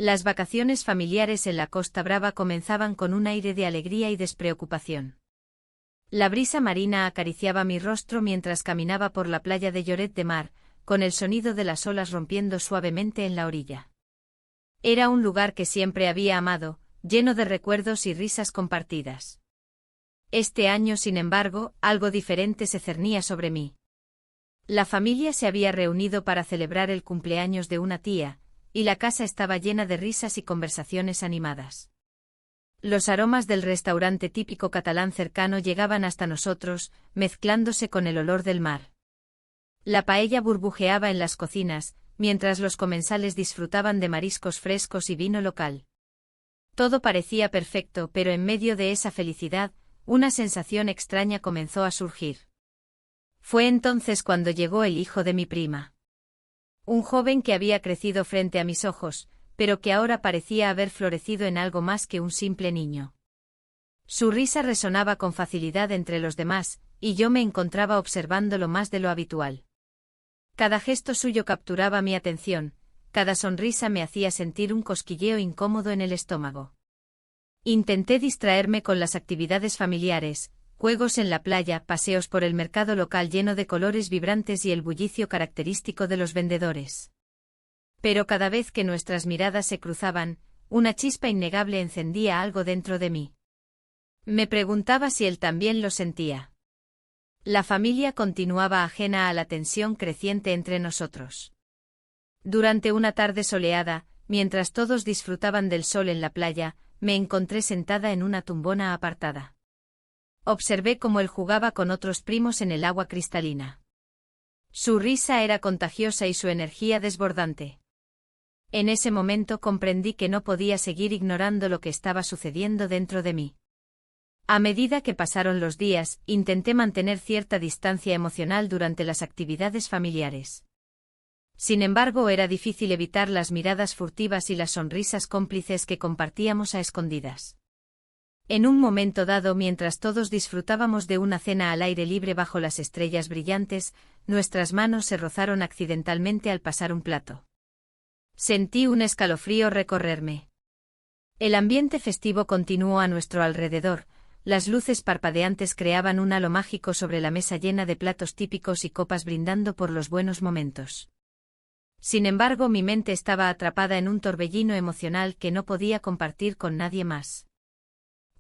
Las vacaciones familiares en la Costa Brava comenzaban con un aire de alegría y despreocupación. La brisa marina acariciaba mi rostro mientras caminaba por la playa de Lloret de Mar, con el sonido de las olas rompiendo suavemente en la orilla. Era un lugar que siempre había amado, lleno de recuerdos y risas compartidas. Este año, sin embargo, algo diferente se cernía sobre mí. La familia se había reunido para celebrar el cumpleaños de una tía, y la casa estaba llena de risas y conversaciones animadas. Los aromas del restaurante típico catalán cercano llegaban hasta nosotros, mezclándose con el olor del mar. La paella burbujeaba en las cocinas, mientras los comensales disfrutaban de mariscos frescos y vino local. Todo parecía perfecto, pero en medio de esa felicidad, una sensación extraña comenzó a surgir. Fue entonces cuando llegó el hijo de mi prima. Un joven que había crecido frente a mis ojos, pero que ahora parecía haber florecido en algo más que un simple niño. Su risa resonaba con facilidad entre los demás, y yo me encontraba observándolo más de lo habitual. Cada gesto suyo capturaba mi atención, cada sonrisa me hacía sentir un cosquilleo incómodo en el estómago. Intenté distraerme con las actividades familiares, juegos en la playa, paseos por el mercado local lleno de colores vibrantes y el bullicio característico de los vendedores. Pero cada vez que nuestras miradas se cruzaban, una chispa innegable encendía algo dentro de mí. Me preguntaba si él también lo sentía. La familia continuaba ajena a la tensión creciente entre nosotros. Durante una tarde soleada, mientras todos disfrutaban del sol en la playa, me encontré sentada en una tumbona apartada. Observé cómo él jugaba con otros primos en el agua cristalina. Su risa era contagiosa y su energía desbordante. En ese momento comprendí que no podía seguir ignorando lo que estaba sucediendo dentro de mí. A medida que pasaron los días, intenté mantener cierta distancia emocional durante las actividades familiares. Sin embargo, era difícil evitar las miradas furtivas y las sonrisas cómplices que compartíamos a escondidas. En un momento dado, mientras todos disfrutábamos de una cena al aire libre bajo las estrellas brillantes, nuestras manos se rozaron accidentalmente al pasar un plato. Sentí un escalofrío recorrerme. El ambiente festivo continuó a nuestro alrededor, las luces parpadeantes creaban un halo mágico sobre la mesa llena de platos típicos y copas brindando por los buenos momentos. Sin embargo, mi mente estaba atrapada en un torbellino emocional que no podía compartir con nadie más.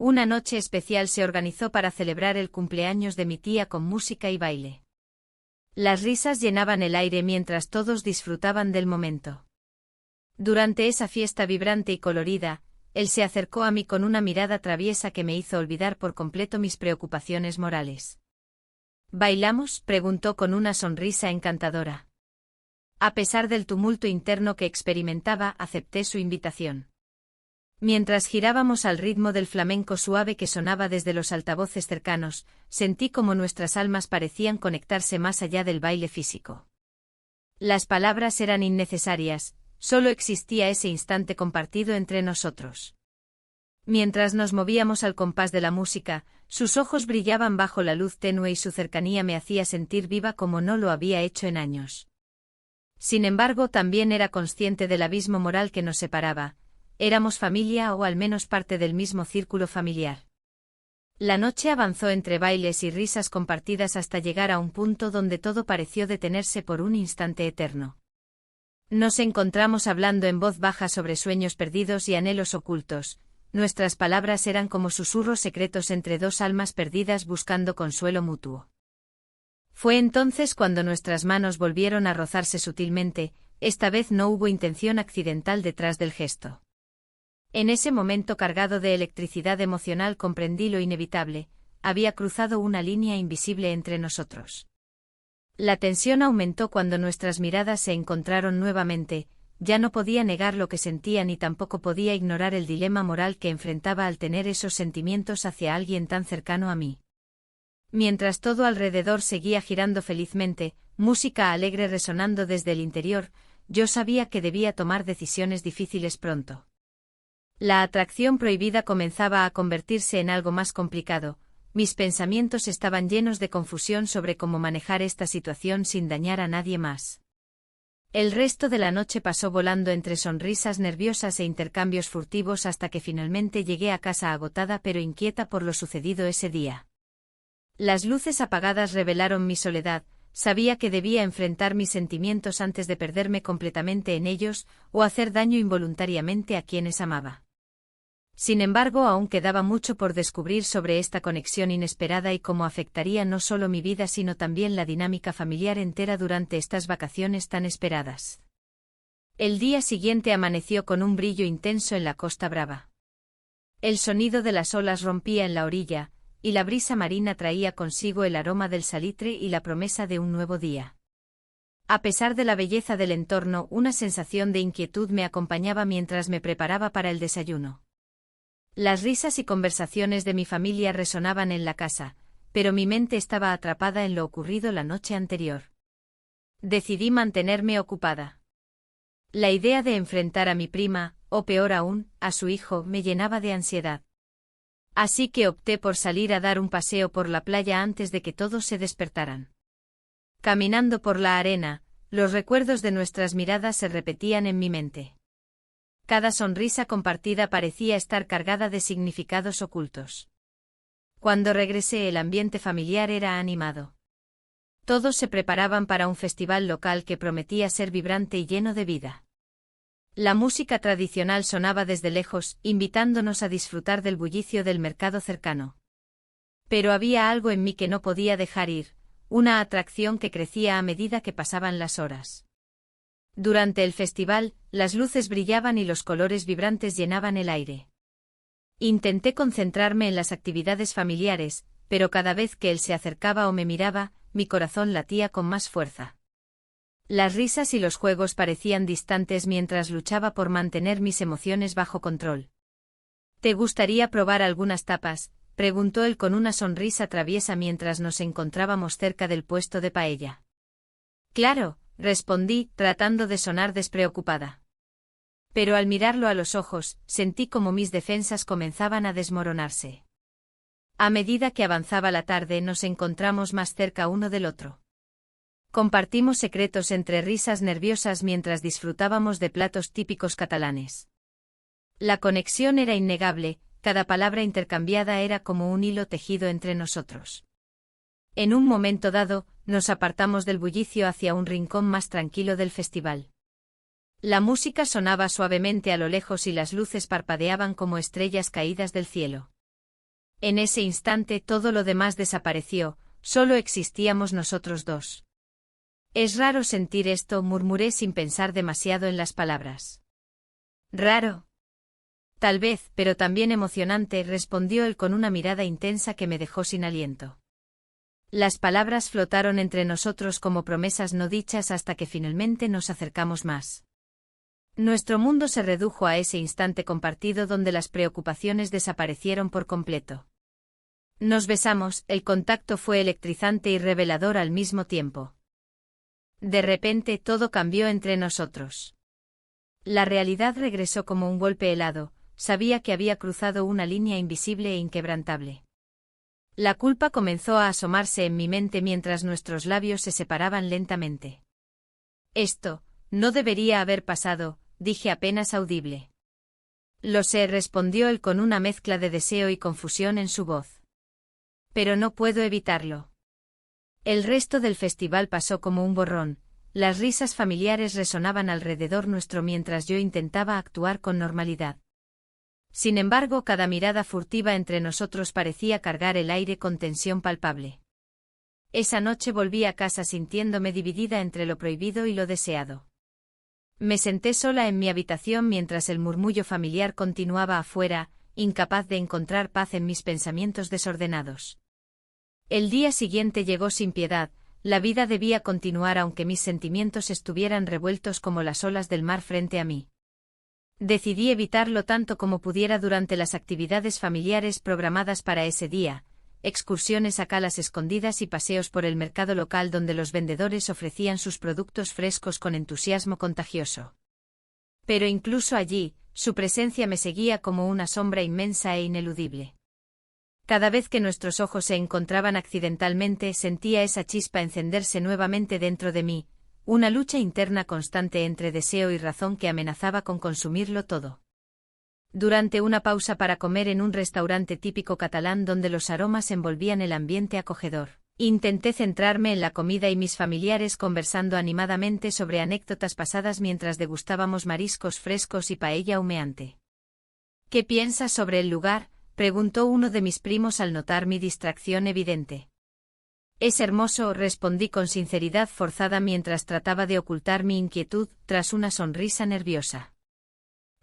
Una noche especial se organizó para celebrar el cumpleaños de mi tía con música y baile. Las risas llenaban el aire mientras todos disfrutaban del momento. Durante esa fiesta vibrante y colorida, él se acercó a mí con una mirada traviesa que me hizo olvidar por completo mis preocupaciones morales. ¿Bailamos?, preguntó con una sonrisa encantadora. A pesar del tumulto interno que experimentaba, acepté su invitación. Mientras girábamos al ritmo del flamenco suave que sonaba desde los altavoces cercanos, sentí como nuestras almas parecían conectarse más allá del baile físico. Las palabras eran innecesarias. Solo existía ese instante compartido entre nosotros. Mientras nos movíamos al compás de la música, sus ojos brillaban bajo la luz tenue y su cercanía me hacía sentir viva como no lo había hecho en años. Sin embargo, también era consciente del abismo moral que nos separaba. Éramos familia o al menos parte del mismo círculo familiar. La noche avanzó entre bailes y risas compartidas hasta llegar a un punto donde todo pareció detenerse por un instante eterno. Nos encontramos hablando en voz baja sobre sueños perdidos y anhelos ocultos. Nuestras palabras eran como susurros secretos entre dos almas perdidas buscando consuelo mutuo. Fue entonces cuando nuestras manos volvieron a rozarse sutilmente, esta vez no hubo intención accidental detrás del gesto. En ese momento cargado de electricidad emocional comprendí lo inevitable, había cruzado una línea invisible entre nosotros. La tensión aumentó cuando nuestras miradas se encontraron nuevamente, ya no podía negar lo que sentía ni tampoco podía ignorar el dilema moral que enfrentaba al tener esos sentimientos hacia alguien tan cercano a mí. Mientras todo alrededor seguía girando felizmente, música alegre resonando desde el interior, yo sabía que debía tomar decisiones difíciles pronto. La atracción prohibida comenzaba a convertirse en algo más complicado. Mis pensamientos estaban llenos de confusión sobre cómo manejar esta situación sin dañar a nadie más. El resto de la noche pasó volando entre sonrisas nerviosas e intercambios furtivos hasta que finalmente llegué a casa agotada pero inquieta por lo sucedido ese día. Las luces apagadas revelaron mi soledad, sabía que debía enfrentar mis sentimientos antes de perderme completamente en ellos o hacer daño involuntariamente a quienes amaba. Sin embargo, aún quedaba mucho por descubrir sobre esta conexión inesperada y cómo afectaría no solo mi vida sino también la dinámica familiar entera durante estas vacaciones tan esperadas. El día siguiente amaneció con un brillo intenso en la Costa Brava. El sonido de las olas rompía en la orilla, y la brisa marina traía consigo el aroma del salitre y la promesa de un nuevo día. A pesar de la belleza del entorno, una sensación de inquietud me acompañaba mientras me preparaba para el desayuno. Las risas y conversaciones de mi familia resonaban en la casa, pero mi mente estaba atrapada en lo ocurrido la noche anterior. Decidí mantenerme ocupada. La idea de enfrentar a mi prima, o peor aún, a su hijo, me llenaba de ansiedad. Así que opté por salir a dar un paseo por la playa antes de que todos se despertaran. Caminando por la arena, los recuerdos de nuestras miradas se repetían en mi mente. Cada sonrisa compartida parecía estar cargada de significados ocultos. Cuando regresé, el ambiente familiar era animado. Todos se preparaban para un festival local que prometía ser vibrante y lleno de vida. La música tradicional sonaba desde lejos, invitándonos a disfrutar del bullicio del mercado cercano. Pero había algo en mí que no podía dejar ir, una atracción que crecía a medida que pasaban las horas. Durante el festival, las luces brillaban y los colores vibrantes llenaban el aire. Intenté concentrarme en las actividades familiares, pero cada vez que él se acercaba o me miraba, mi corazón latía con más fuerza. Las risas y los juegos parecían distantes mientras luchaba por mantener mis emociones bajo control. ¿Te gustaría probar algunas tapas?, preguntó él con una sonrisa traviesa mientras nos encontrábamos cerca del puesto de paella. Claro, respondí, tratando de sonar despreocupada. Pero al mirarlo a los ojos, sentí como mis defensas comenzaban a desmoronarse. A medida que avanzaba la tarde, nos encontramos más cerca uno del otro. Compartimos secretos entre risas nerviosas mientras disfrutábamos de platos típicos catalanes. La conexión era innegable, cada palabra intercambiada era como un hilo tejido entre nosotros. En un momento dado, nos apartamos del bullicio hacia un rincón más tranquilo del festival. La música sonaba suavemente a lo lejos y las luces parpadeaban como estrellas caídas del cielo. En ese instante todo lo demás desapareció, solo existíamos nosotros dos. Es raro sentir esto, murmuré sin pensar demasiado en las palabras. Raro. Tal vez, pero también emocionante, respondió él con una mirada intensa que me dejó sin aliento. Las palabras flotaron entre nosotros como promesas no dichas hasta que finalmente nos acercamos más. Nuestro mundo se redujo a ese instante compartido donde las preocupaciones desaparecieron por completo. Nos besamos, el contacto fue electrizante y revelador al mismo tiempo. De repente todo cambió entre nosotros. La realidad regresó como un golpe helado, sabía que había cruzado una línea invisible e inquebrantable. La culpa comenzó a asomarse en mi mente mientras nuestros labios se separaban lentamente. Esto no debería haber pasado, dije apenas audible. Lo sé, respondió él con una mezcla de deseo y confusión en su voz. Pero no puedo evitarlo. El resto del festival pasó como un borrón, las risas familiares resonaban alrededor nuestro mientras yo intentaba actuar con normalidad. Sin embargo, cada mirada furtiva entre nosotros parecía cargar el aire con tensión palpable. Esa noche volví a casa sintiéndome dividida entre lo prohibido y lo deseado. Me senté sola en mi habitación mientras el murmullo familiar continuaba afuera, incapaz de encontrar paz en mis pensamientos desordenados. El día siguiente llegó sin piedad, la vida debía continuar aunque mis sentimientos estuvieran revueltos como las olas del mar frente a mí. Decidí evitarlo tanto como pudiera durante las actividades familiares programadas para ese día, excursiones a calas escondidas y paseos por el mercado local donde los vendedores ofrecían sus productos frescos con entusiasmo contagioso. Pero incluso allí, su presencia me seguía como una sombra inmensa e ineludible. Cada vez que nuestros ojos se encontraban accidentalmente sentía esa chispa encenderse nuevamente dentro de mí, Una lucha interna constante entre deseo y razón que amenazaba con consumirlo todo. Durante una pausa para comer en un restaurante típico catalán donde los aromas envolvían el ambiente acogedor, intenté centrarme en la comida y mis familiares conversando animadamente sobre anécdotas pasadas mientras degustábamos mariscos frescos y paella humeante. ¿Qué piensas sobre el lugar?, preguntó uno de mis primos al notar mi distracción evidente. Es hermoso, respondí con sinceridad forzada mientras trataba de ocultar mi inquietud tras una sonrisa nerviosa.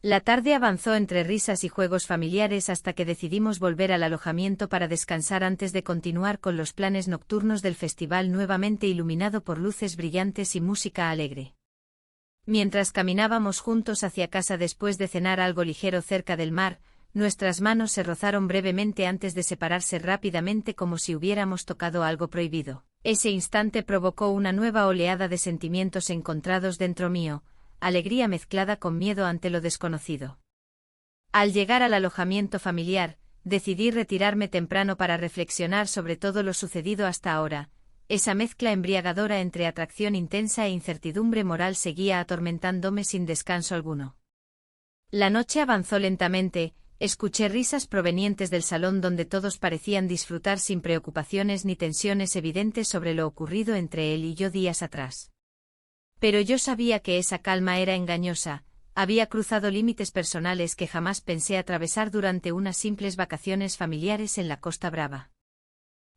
La tarde avanzó entre risas y juegos familiares hasta que decidimos volver al alojamiento para descansar antes de continuar con los planes nocturnos del festival nuevamente iluminado por luces brillantes y música alegre. Mientras caminábamos juntos hacia casa después de cenar algo ligero cerca del mar, nuestras manos se rozaron brevemente antes de separarse rápidamente como si hubiéramos tocado algo prohibido. Ese instante provocó una nueva oleada de sentimientos encontrados dentro mío, alegría mezclada con miedo ante lo desconocido. Al llegar al alojamiento familiar, decidí retirarme temprano para reflexionar sobre todo lo sucedido hasta ahora. Esa mezcla embriagadora entre atracción intensa e incertidumbre moral seguía atormentándome sin descanso alguno. La noche avanzó lentamente, escuché risas provenientes del salón donde todos parecían disfrutar sin preocupaciones ni tensiones evidentes sobre lo ocurrido entre él y yo días atrás. Pero yo sabía que esa calma era engañosa, había cruzado límites personales que jamás pensé atravesar durante unas simples vacaciones familiares en la Costa Brava.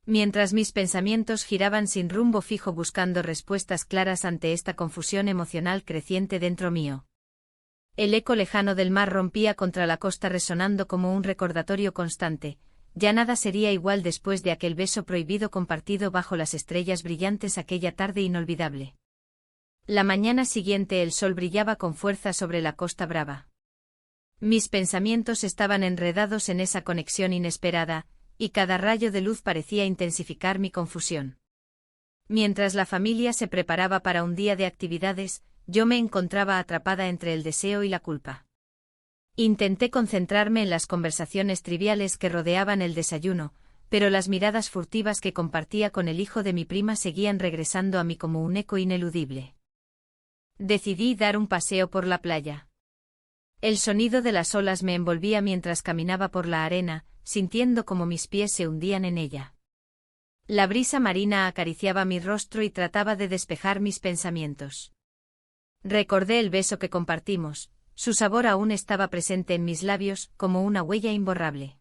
Mientras mis pensamientos giraban sin rumbo fijo buscando respuestas claras ante esta confusión emocional creciente dentro mío. El eco lejano del mar rompía contra la costa resonando como un recordatorio constante, ya nada sería igual después de aquel beso prohibido compartido bajo las estrellas brillantes aquella tarde inolvidable. La mañana siguiente el sol brillaba con fuerza sobre la Costa Brava. Mis pensamientos estaban enredados en esa conexión inesperada, y cada rayo de luz parecía intensificar mi confusión. Mientras la familia se preparaba para un día de actividades, yo me encontraba atrapada entre el deseo y la culpa. Intenté concentrarme en las conversaciones triviales que rodeaban el desayuno, pero las miradas furtivas que compartía con el hijo de mi prima seguían regresando a mí como un eco ineludible. Decidí dar un paseo por la playa. El sonido de las olas me envolvía mientras caminaba por la arena, sintiendo como mis pies se hundían en ella. La brisa marina acariciaba mi rostro y trataba de despejar mis pensamientos. Recordé el beso que compartimos, su sabor aún estaba presente en mis labios, como una huella imborrable.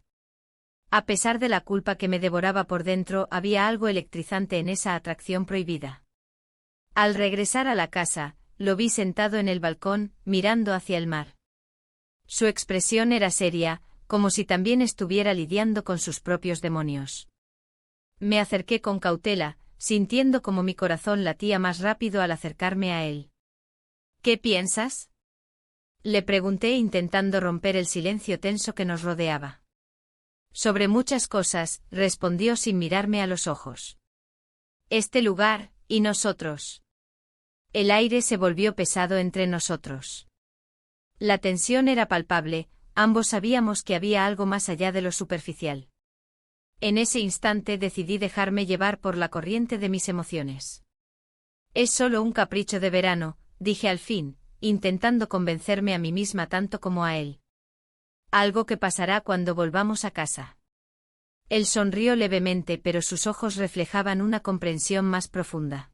A pesar de la culpa que me devoraba por dentro, había algo electrizante en esa atracción prohibida. Al regresar a la casa, lo vi sentado en el balcón, mirando hacia el mar. Su expresión era seria, como si también estuviera lidiando con sus propios demonios. Me acerqué con cautela, sintiendo como mi corazón latía más rápido al acercarme a él. ¿Qué piensas?, le pregunté intentando romper el silencio tenso que nos rodeaba. Sobre muchas cosas, respondió sin mirarme a los ojos. Este lugar, y nosotros. El aire se volvió pesado entre nosotros. La tensión era palpable, ambos sabíamos que había algo más allá de lo superficial. En ese instante decidí dejarme llevar por la corriente de mis emociones. Es solo un capricho de verano, dije al fin, intentando convencerme a mí misma tanto como a él. Algo que pasará cuando volvamos a casa. Él sonrió levemente, pero sus ojos reflejaban una comprensión más profunda.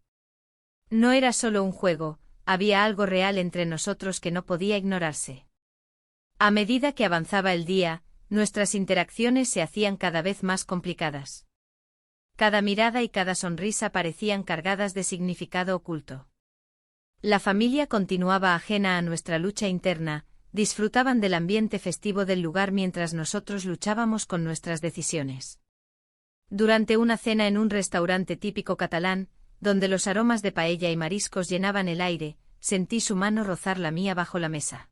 No era solo un juego, había algo real entre nosotros que no podía ignorarse. A medida que avanzaba el día, nuestras interacciones se hacían cada vez más complicadas. Cada mirada y cada sonrisa parecían cargadas de significado oculto. La familia continuaba ajena a nuestra lucha interna, disfrutaban del ambiente festivo del lugar mientras nosotros luchábamos con nuestras decisiones. Durante una cena en un restaurante típico catalán, donde los aromas de paella y mariscos llenaban el aire, sentí su mano rozar la mía bajo la mesa.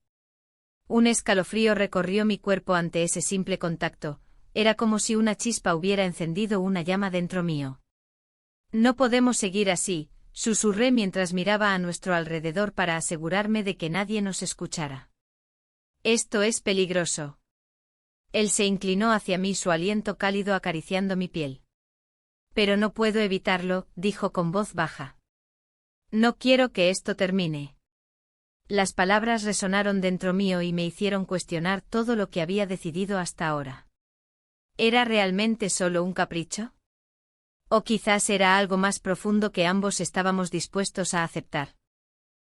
Un escalofrío recorrió mi cuerpo ante ese simple contacto, era como si una chispa hubiera encendido una llama dentro mío. No podemos seguir así, susurré mientras miraba a nuestro alrededor para asegurarme de que nadie nos escuchara. Esto es peligroso. Él se inclinó hacia mí, su aliento cálido acariciando mi piel. Pero no puedo evitarlo, dijo con voz baja. No quiero que esto termine. Las palabras resonaron dentro mío y me hicieron cuestionar todo lo que había decidido hasta ahora. ¿Era realmente solo un capricho? O quizás era algo más profundo que ambos estábamos dispuestos a aceptar.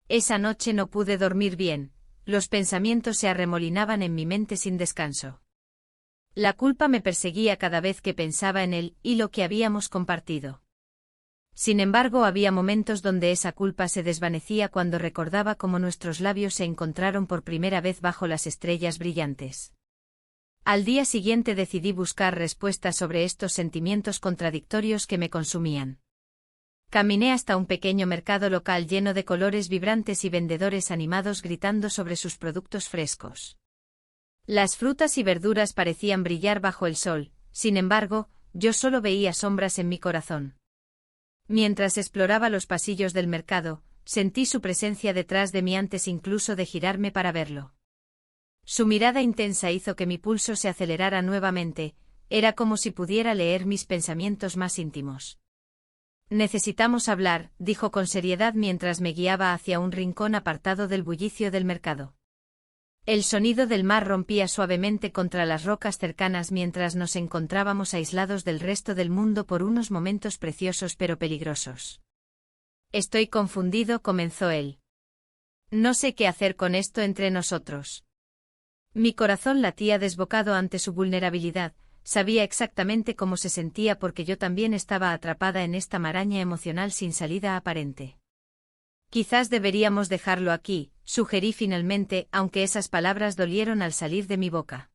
Esa noche no pude dormir bien, los pensamientos se arremolinaban en mi mente sin descanso. La culpa me perseguía cada vez que pensaba en él y lo que habíamos compartido. Sin embargo, había momentos donde esa culpa se desvanecía cuando recordaba cómo nuestros labios se encontraron por primera vez bajo las estrellas brillantes. Al día siguiente decidí buscar respuestas sobre estos sentimientos contradictorios que me consumían. Caminé hasta un pequeño mercado local lleno de colores vibrantes y vendedores animados gritando sobre sus productos frescos. Las frutas y verduras parecían brillar bajo el sol, sin embargo, yo solo veía sombras en mi corazón. Mientras exploraba los pasillos del mercado, sentí su presencia detrás de mí antes incluso de girarme para verlo. Su mirada intensa hizo que mi pulso se acelerara nuevamente, era como si pudiera leer mis pensamientos más íntimos. Necesitamos hablar, dijo con seriedad mientras me guiaba hacia un rincón apartado del bullicio del mercado. El sonido del mar rompía suavemente contra las rocas cercanas mientras nos encontrábamos aislados del resto del mundo por unos momentos preciosos pero peligrosos. Estoy confundido, comenzó él. No sé qué hacer con esto entre nosotros. Mi corazón latía desbocado ante su vulnerabilidad, sabía exactamente cómo se sentía porque yo también estaba atrapada en esta maraña emocional sin salida aparente. Quizás deberíamos dejarlo aquí, sugerí finalmente, aunque esas palabras dolieron al salir de mi boca.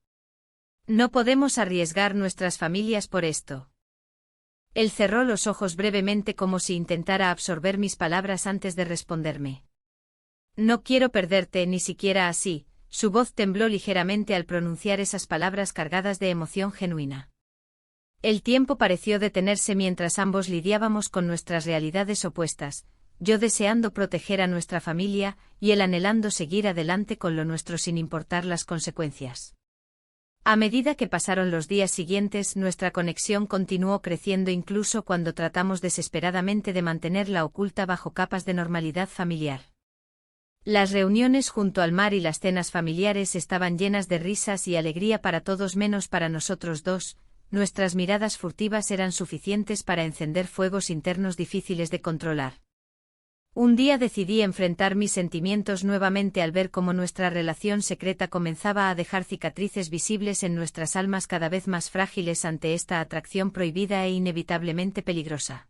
No podemos arriesgar nuestras familias por esto. Él cerró los ojos brevemente como si intentara absorber mis palabras antes de responderme. No quiero perderte ni siquiera así. Su voz tembló ligeramente al pronunciar esas palabras cargadas de emoción genuina. El tiempo pareció detenerse mientras ambos lidiábamos con nuestras realidades opuestas, yo deseando proteger a nuestra familia y él anhelando seguir adelante con lo nuestro sin importar las consecuencias. A medida que pasaron los días siguientes, nuestra conexión continuó creciendo incluso cuando tratamos desesperadamente de mantenerla oculta bajo capas de normalidad familiar. Las reuniones junto al mar y las cenas familiares estaban llenas de risas y alegría para todos menos para nosotros dos, nuestras miradas furtivas eran suficientes para encender fuegos internos difíciles de controlar. Un día decidí enfrentar mis sentimientos nuevamente al ver cómo nuestra relación secreta comenzaba a dejar cicatrices visibles en nuestras almas cada vez más frágiles ante esta atracción prohibida e inevitablemente peligrosa.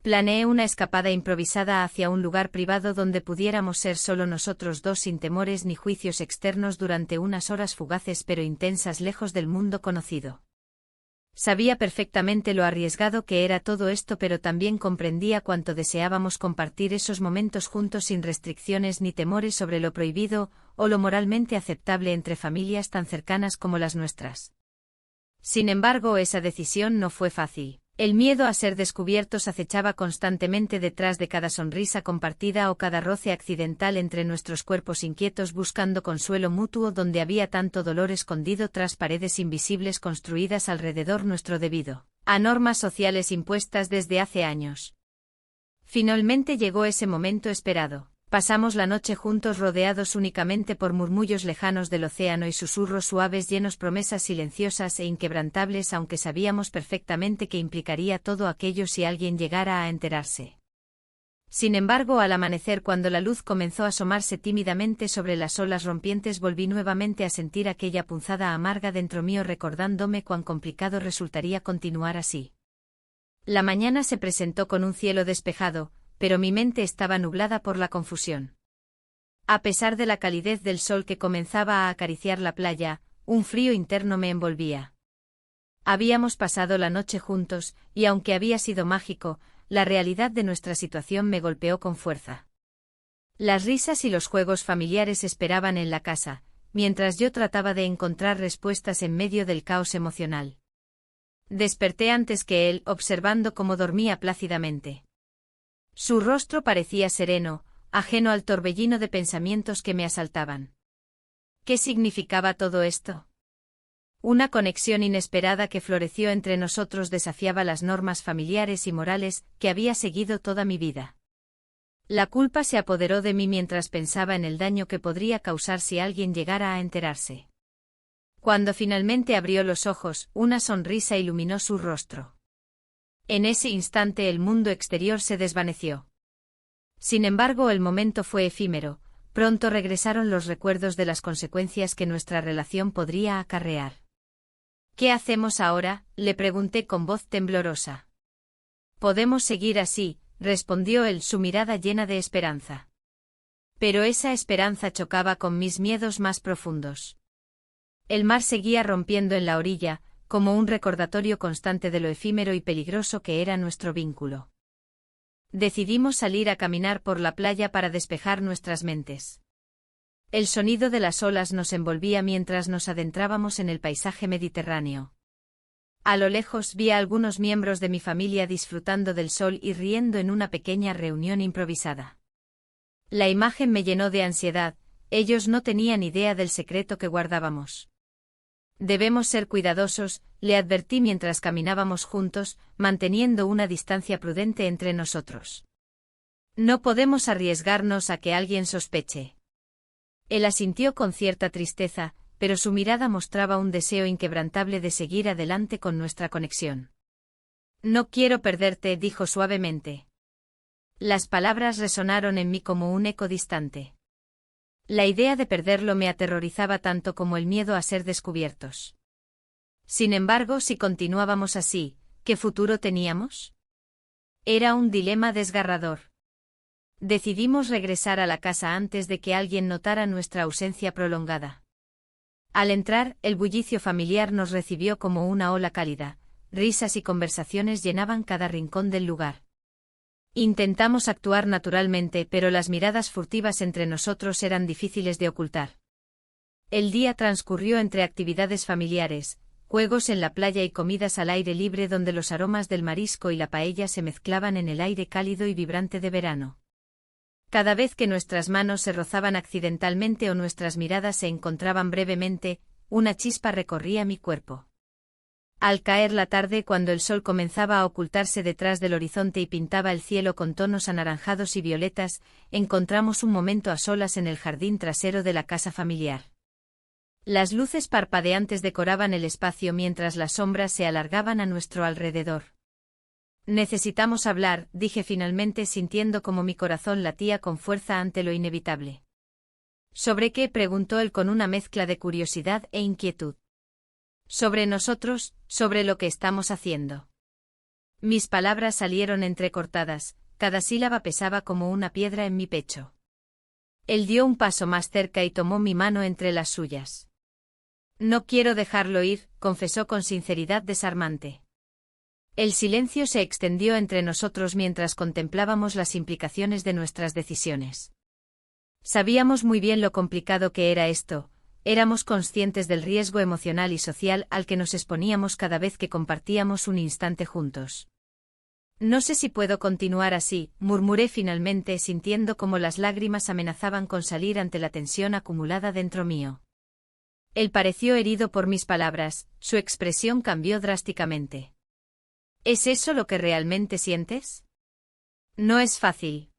Planeé una escapada improvisada hacia un lugar privado donde pudiéramos ser solo nosotros dos sin temores ni juicios externos durante unas horas fugaces pero intensas lejos del mundo conocido. Sabía perfectamente lo arriesgado que era todo esto, pero también comprendía cuánto deseábamos compartir esos momentos juntos sin restricciones ni temores sobre lo prohibido o lo moralmente aceptable entre familias tan cercanas como las nuestras. Sin embargo, esa decisión no fue fácil. El miedo a ser descubiertos acechaba constantemente detrás de cada sonrisa compartida o cada roce accidental entre nuestros cuerpos inquietos buscando consuelo mutuo donde había tanto dolor escondido tras paredes invisibles construidas alrededor nuestro debido a normas sociales impuestas desde hace años. Finalmente llegó ese momento esperado. Pasamos la noche juntos rodeados únicamente por murmullos lejanos del océano y susurros suaves llenos promesas silenciosas e inquebrantables, aunque sabíamos perfectamente que implicaría todo aquello si alguien llegara a enterarse. Sin embargo, al amanecer, cuando la luz comenzó a asomarse tímidamente sobre las olas rompientes, volví nuevamente a sentir aquella punzada amarga dentro mío, recordándome cuán complicado resultaría continuar así. La mañana se presentó con un cielo despejado, pero mi mente estaba nublada por la confusión. A pesar de la calidez del sol que comenzaba a acariciar la playa, un frío interno me envolvía. Habíamos pasado la noche juntos, y aunque había sido mágico, la realidad de nuestra situación me golpeó con fuerza. Las risas y los juegos familiares esperaban en la casa, mientras yo trataba de encontrar respuestas en medio del caos emocional. Desperté antes que él, observando cómo dormía plácidamente. Su rostro parecía sereno, ajeno al torbellino de pensamientos que me asaltaban. ¿Qué significaba todo esto? Una conexión inesperada que floreció entre nosotros desafiaba las normas familiares y morales que había seguido toda mi vida. La culpa se apoderó de mí mientras pensaba en el daño que podría causar si alguien llegara a enterarse. Cuando finalmente abrió los ojos, una sonrisa iluminó su rostro. En ese instante el mundo exterior se desvaneció. Sin embargo, el momento fue efímero, pronto regresaron los recuerdos de las consecuencias que nuestra relación podría acarrear. ¿Qué hacemos ahora?, le pregunté con voz temblorosa. Podemos seguir así, respondió él, su mirada llena de esperanza. Pero esa esperanza chocaba con mis miedos más profundos. El mar seguía rompiendo en la orilla, como un recordatorio constante de lo efímero y peligroso que era nuestro vínculo. Decidimos salir a caminar por la playa para despejar nuestras mentes. El sonido de las olas nos envolvía mientras nos adentrábamos en el paisaje mediterráneo. A lo lejos vi a algunos miembros de mi familia disfrutando del sol y riendo en una pequeña reunión improvisada. La imagen me llenó de ansiedad, ellos no tenían idea del secreto que guardábamos. Debemos ser cuidadosos, le advertí mientras caminábamos juntos, manteniendo una distancia prudente entre nosotros. No podemos arriesgarnos a que alguien sospeche. Él asintió con cierta tristeza, pero su mirada mostraba un deseo inquebrantable de seguir adelante con nuestra conexión. No quiero perderte, dijo suavemente. Las palabras resonaron en mí como un eco distante. La idea de perderlo me aterrorizaba tanto como el miedo a ser descubiertos. Sin embargo, si continuábamos así, ¿qué futuro teníamos? Era un dilema desgarrador. Decidimos regresar a la casa antes de que alguien notara nuestra ausencia prolongada. Al entrar, el bullicio familiar nos recibió como una ola cálida, risas y conversaciones llenaban cada rincón del lugar. Intentamos actuar naturalmente, pero las miradas furtivas entre nosotros eran difíciles de ocultar. El día transcurrió entre actividades familiares, juegos en la playa y comidas al aire libre donde los aromas del marisco y la paella se mezclaban en el aire cálido y vibrante de verano. Cada vez que nuestras manos se rozaban accidentalmente o nuestras miradas se encontraban brevemente, una chispa recorría mi cuerpo. Al caer la tarde, cuando el sol comenzaba a ocultarse detrás del horizonte y pintaba el cielo con tonos anaranjados y violetas, encontramos un momento a solas en el jardín trasero de la casa familiar. Las luces parpadeantes decoraban el espacio mientras las sombras se alargaban a nuestro alrededor. Necesitamos hablar, dije finalmente sintiendo como mi corazón latía con fuerza ante lo inevitable. ¿Sobre qué?, preguntó él con una mezcla de curiosidad e inquietud. Sobre nosotros, sobre lo que estamos haciendo. Mis palabras salieron entrecortadas, cada sílaba pesaba como una piedra en mi pecho. Él dio un paso más cerca y tomó mi mano entre las suyas. No quiero dejarlo ir, confesó con sinceridad desarmante. El silencio se extendió entre nosotros mientras contemplábamos las implicaciones de nuestras decisiones. Sabíamos muy bien lo complicado que era esto. Éramos conscientes del riesgo emocional y social al que nos exponíamos cada vez que compartíamos un instante juntos. No sé si puedo continuar así, murmuré finalmente sintiendo como las lágrimas amenazaban con salir ante la tensión acumulada dentro mío. Él pareció herido por mis palabras, su expresión cambió drásticamente. ¿Es eso lo que realmente sientes? No es fácil.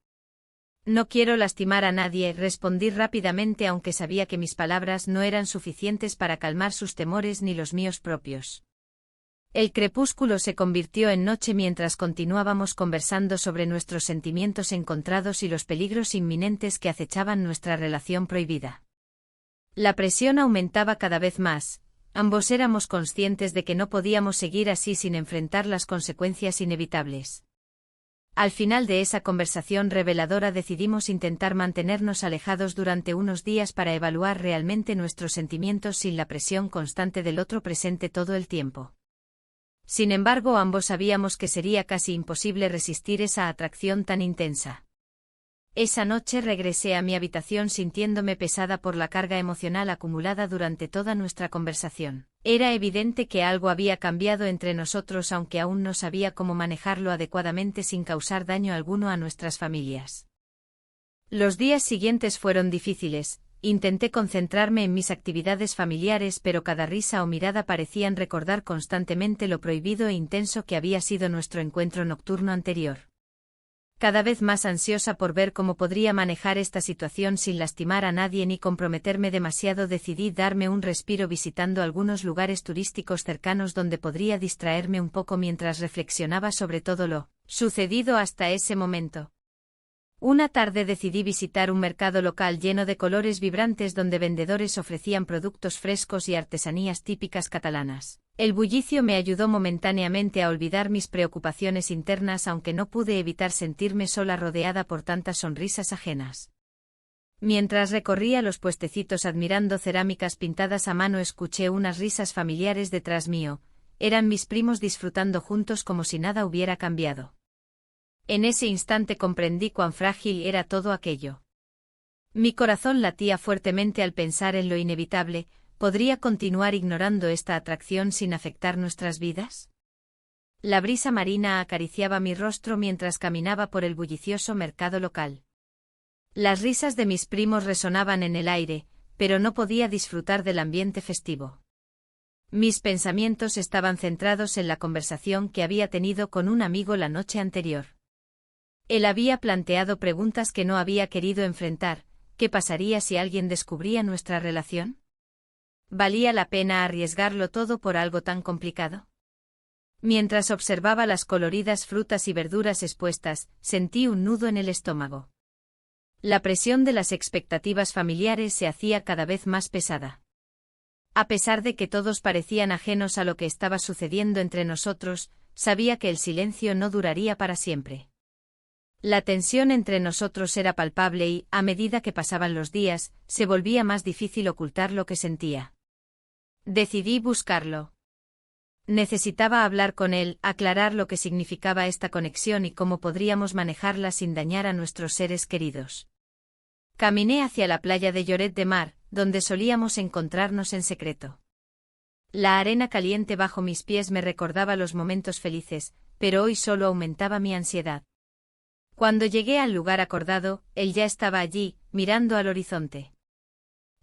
No quiero lastimar a nadie, respondí rápidamente aunque sabía que mis palabras no eran suficientes para calmar sus temores ni los míos propios. El crepúsculo se convirtió en noche mientras continuábamos conversando sobre nuestros sentimientos encontrados y los peligros inminentes que acechaban nuestra relación prohibida. La presión aumentaba cada vez más, ambos éramos conscientes de que no podíamos seguir así sin enfrentar las consecuencias inevitables. Al final de esa conversación reveladora decidimos intentar mantenernos alejados durante unos días para evaluar realmente nuestros sentimientos sin la presión constante del otro presente todo el tiempo. Sin embargo, ambos sabíamos que sería casi imposible resistir esa atracción tan intensa. Esa noche regresé a mi habitación sintiéndome pesada por la carga emocional acumulada durante toda nuestra conversación. Era evidente que algo había cambiado entre nosotros aunque aún no sabía cómo manejarlo adecuadamente sin causar daño alguno a nuestras familias. Los días siguientes fueron difíciles, intenté concentrarme en mis actividades familiares pero cada risa o mirada parecían recordar constantemente lo prohibido e intenso que había sido nuestro encuentro nocturno anterior. Cada vez más ansiosa por ver cómo podría manejar esta situación sin lastimar a nadie ni comprometerme demasiado, decidí darme un respiro visitando algunos lugares turísticos cercanos donde podría distraerme un poco mientras reflexionaba sobre todo lo sucedido hasta ese momento. Una tarde decidí visitar un mercado local lleno de colores vibrantes donde vendedores ofrecían productos frescos y artesanías típicas catalanas. El bullicio me ayudó momentáneamente a olvidar mis preocupaciones internas, aunque no pude evitar sentirme sola rodeada por tantas sonrisas ajenas. Mientras recorría los puestecitos admirando cerámicas pintadas a mano, escuché unas risas familiares detrás mío. Eran mis primos disfrutando juntos como si nada hubiera cambiado. En ese instante comprendí cuán frágil era todo aquello. Mi corazón latía fuertemente al pensar en lo inevitable. ¿Podría continuar ignorando esta atracción sin afectar nuestras vidas? La brisa marina acariciaba mi rostro mientras caminaba por el bullicioso mercado local. Las risas de mis primos resonaban en el aire, pero no podía disfrutar del ambiente festivo. Mis pensamientos estaban centrados en la conversación que había tenido con un amigo la noche anterior. Él había planteado preguntas que no había querido enfrentar. ¿Qué pasaría si alguien descubría nuestra relación? ¿Valía la pena arriesgarlo todo por algo tan complicado? Mientras observaba las coloridas frutas y verduras expuestas, sentí un nudo en el estómago. La presión de las expectativas familiares se hacía cada vez más pesada. A pesar de que todos parecían ajenos a lo que estaba sucediendo entre nosotros, sabía que el silencio no duraría para siempre. La tensión entre nosotros era palpable y, a medida que pasaban los días, se volvía más difícil ocultar lo que sentía. Decidí buscarlo. Necesitaba hablar con él, aclarar lo que significaba esta conexión y cómo podríamos manejarla sin dañar a nuestros seres queridos. Caminé hacia la playa de Lloret de Mar, donde solíamos encontrarnos en secreto. La arena caliente bajo mis pies me recordaba los momentos felices, pero hoy solo aumentaba mi ansiedad. Cuando llegué al lugar acordado, él ya estaba allí, mirando al horizonte.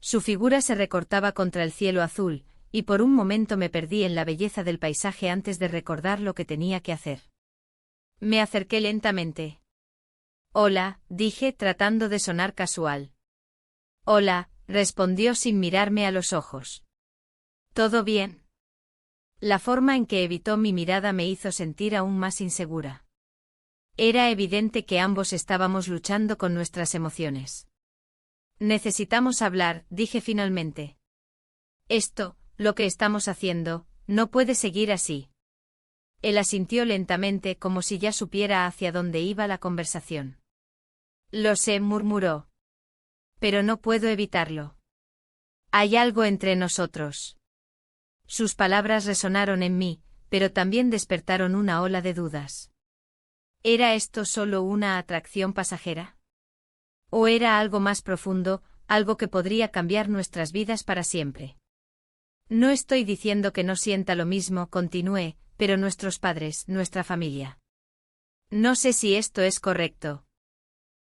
Su figura se recortaba contra el cielo azul, y por un momento me perdí en la belleza del paisaje antes de recordar lo que tenía que hacer. Me acerqué lentamente. «Hola», dije tratando de sonar casual. «Hola», respondió sin mirarme a los ojos. «¿Todo bien?». La forma en que evitó mi mirada me hizo sentir aún más insegura. Era evidente que ambos estábamos luchando con nuestras emociones. «Necesitamos hablar», dije finalmente. Lo que estamos haciendo, no puede seguir así». Él asintió lentamente como si ya supiera hacia dónde iba la conversación. «Lo sé», murmuró. «Pero no puedo evitarlo. Hay algo entre nosotros». Sus palabras resonaron en mí, pero también despertaron una ola de dudas. ¿Era esto solo una atracción pasajera? ¿O era algo más profundo, algo que podría cambiar nuestras vidas para siempre? No estoy diciendo que no sienta lo mismo, continué, pero nuestros padres, nuestra familia. No sé si esto es correcto.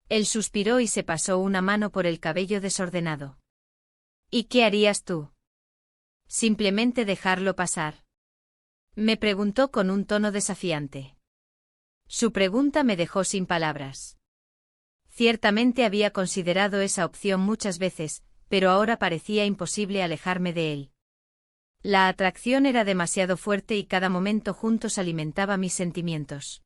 Él suspiró y se pasó una mano por el cabello desordenado. ¿Y qué harías tú? ¿Simplemente dejarlo pasar?, me preguntó con un tono desafiante. Su pregunta me dejó sin palabras. Ciertamente había considerado esa opción muchas veces, pero ahora parecía imposible alejarme de él. La atracción era demasiado fuerte y cada momento juntos alimentaba mis sentimientos.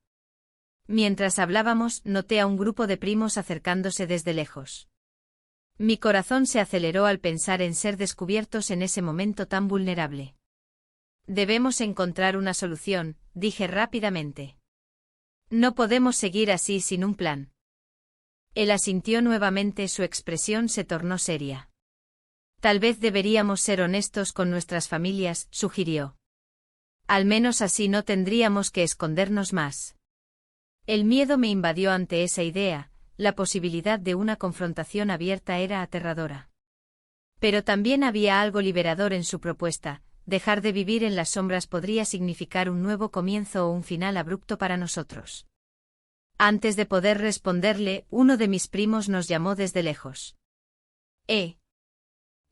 Mientras hablábamos, noté a un grupo de primos acercándose desde lejos. Mi corazón se aceleró al pensar en ser descubiertos en ese momento tan vulnerable. «Debemos encontrar una solución», dije rápidamente. «No podemos seguir así sin un plan». Él asintió nuevamente, su expresión se tornó seria. «Tal vez deberíamos ser honestos con nuestras familias», sugirió. «Al menos así no tendríamos que escondernos más». El miedo me invadió ante esa idea, la posibilidad de una confrontación abierta era aterradora. Pero también había algo liberador en su propuesta. Dejar de vivir en las sombras podría significar un nuevo comienzo o un final abrupto para nosotros. Antes de poder responderle, uno de mis primos nos llamó desde lejos.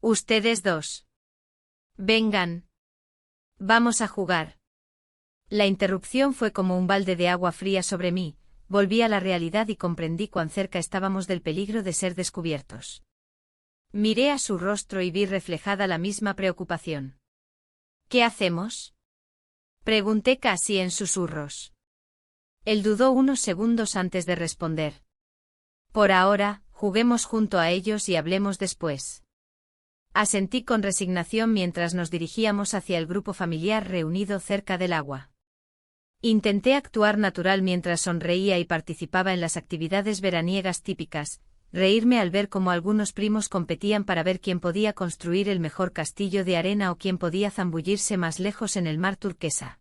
Ustedes dos. Vengan. Vamos a jugar». La interrupción fue como un balde de agua fría sobre mí, volví a la realidad y comprendí cuán cerca estábamos del peligro de ser descubiertos. Miré a su rostro y vi reflejada la misma preocupación. ¿Qué hacemos?, pregunté casi en susurros. Él dudó unos segundos antes de responder. Por ahora, juguemos junto a ellos y hablemos después. Asentí con resignación mientras nos dirigíamos hacia el grupo familiar reunido cerca del agua. Intenté actuar natural mientras sonreía y participaba en las actividades veraniegas típicas, reírme al ver cómo algunos primos competían para ver quién podía construir el mejor castillo de arena o quién podía zambullirse más lejos en el mar turquesa.